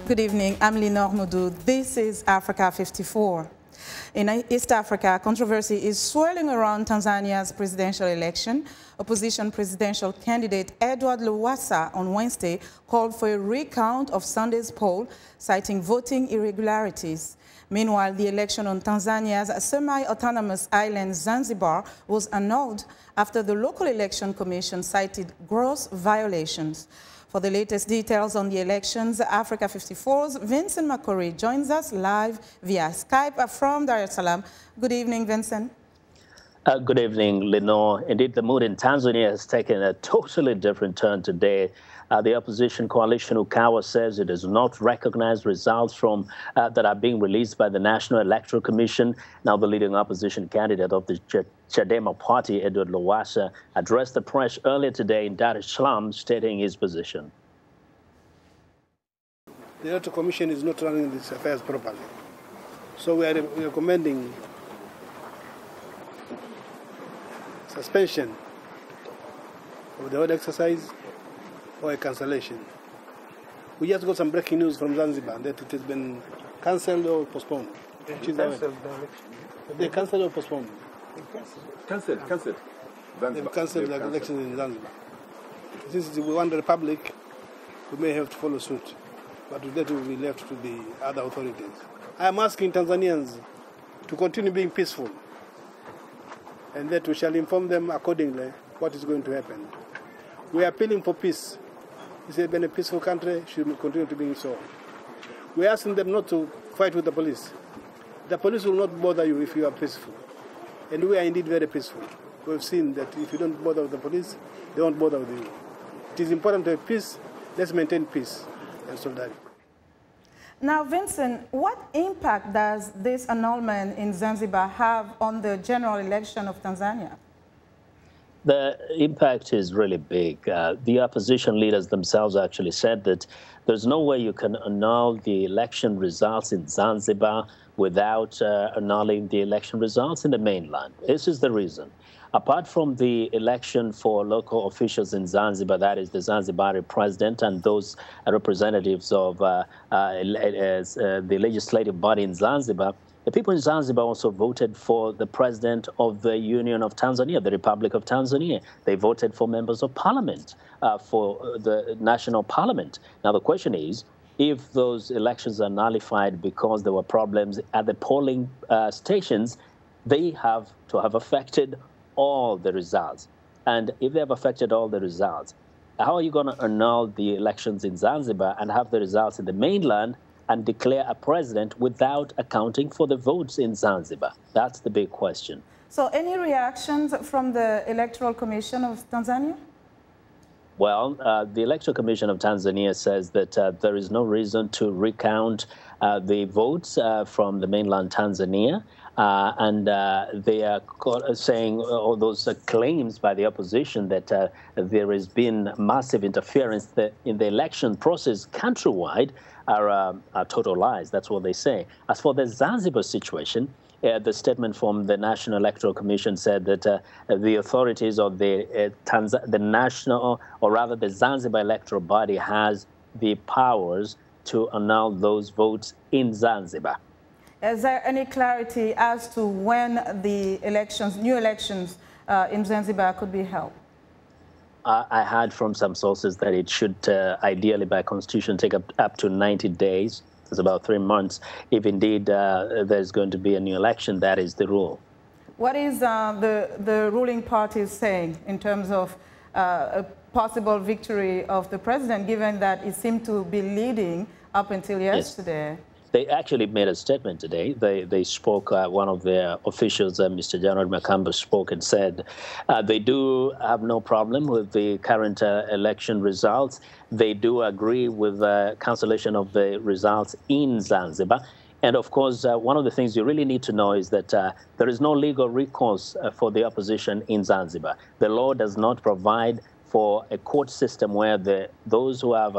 Good evening. I'm Linord Moudou. This is Africa 54. In East Africa, controversy is swirling around Tanzania's presidential election. Opposition presidential candidate Edward Lowassa on Wednesday called for a recount of Sunday's poll, citing voting irregularities. Meanwhile, the election on Tanzania's semi-autonomous island Zanzibar was annulled after the local election commission cited gross violations. For the latest details on the elections, Africa 54's Vincent Makori joins us live via Skype from Salaam. Good evening, Vincent. Good evening, Linord. Indeed, the mood in Tanzania has taken a totally different turn today. The opposition coalition Recourse says it does not recognize results from that are being released by the National Electoral Commission. Now, the leading opposition candidate of the Chadema party, Edward Lowassa, addressed the press earlier today in Dar es Salaam, stating his position. The Electoral Commission is not running these affairs properly. So we are recommending suspension of the whole exercise or a cancellation. We just got some breaking news from Zanzibar that it has been cancelled or postponed. They cancelled the election. They cancelled or postponed? Cancelled. They've cancelled the elections in Zanzibar. Since we want the republic, we may have to follow suit. But that will be left to the other authorities. I am asking Tanzanians to continue being peaceful, and that we shall inform them accordingly what is going to happen. We are appealing for peace. This has been a peaceful country, should continue to be so. We are asking them not to fight with the police. The police will not bother you if you are peaceful. And we are indeed very peaceful. We've seen that if you don't bother with the police, they won't bother with you. It is important to have peace. Let's maintain peace and solidarity. Now, Vincent, what impact does this annulment in Zanzibar have on the general election of Tanzania? The impact is really big. The opposition leaders themselves actually said that there's no way you can annul the election results in Zanzibar without annulling the election results in the mainland. This is the reason. Apart from the election for local officials in Zanzibar, that is the Zanzibari president and those representatives of the legislative body in Zanzibar, the people in Zanzibar also voted for the president of the Union of Tanzania, the Republic of Tanzania. They voted for members of parliament, for the national parliament. Now, the question is, if those elections are nullified because there were problems at the polling stations, they have to have affected all the results. And if they have affected all the results, how are you going to annul the elections in Zanzibar and have the results in the mainland and declare a president without accounting for the votes in Zanzibar? That's the big question. So any reactions from the Electoral Commission of Tanzania? Well, the Electoral Commission of Tanzania says that there is no reason to recount the votes from the mainland Tanzania. And they are saying all those claims by the opposition that there has been massive interference in the election process countrywide are total lies. That's what they say. As for the Zanzibar situation, the statement from the National Electoral Commission said that the authorities of the national, or rather the Zanzibar electoral body, has the powers to annul those votes in Zanzibar. Is there any clarity as to when the elections, new elections in Zanzibar could be held? I heard from some sources that it should ideally by constitution take up to 90 days. It's about 3 months. If indeed there's going to be a new election, that is the rule. What is the ruling party saying in terms of a possible victory of the president, given that it seemed to be leading up until yesterday? Yes. They actually made a statement today. They spoke, one of their officials, Mr. General Makamba, spoke and said they do have no problem with the current election results. They do agree with the cancellation of the results in Zanzibar. And of course, one of the things you really need to know is that there is no legal recourse for the opposition in Zanzibar. The law does not provide for a court system where those who have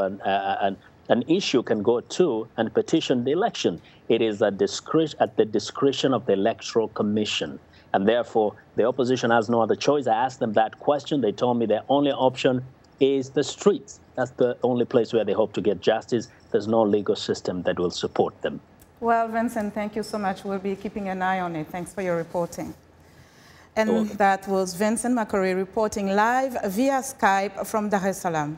an issue can go to and petition the election. It is at the discretion of the Electoral Commission. And therefore, the opposition has no other choice. I asked them that question. They told me their only option is the streets. That's the only place where they hope to get justice. There's no legal system that will support them. Well, Vincent, thank you so much. We'll be keeping an eye on it. Thanks for your reporting. And that was Vincent Makori reporting live via Skype from Dar es Salaam.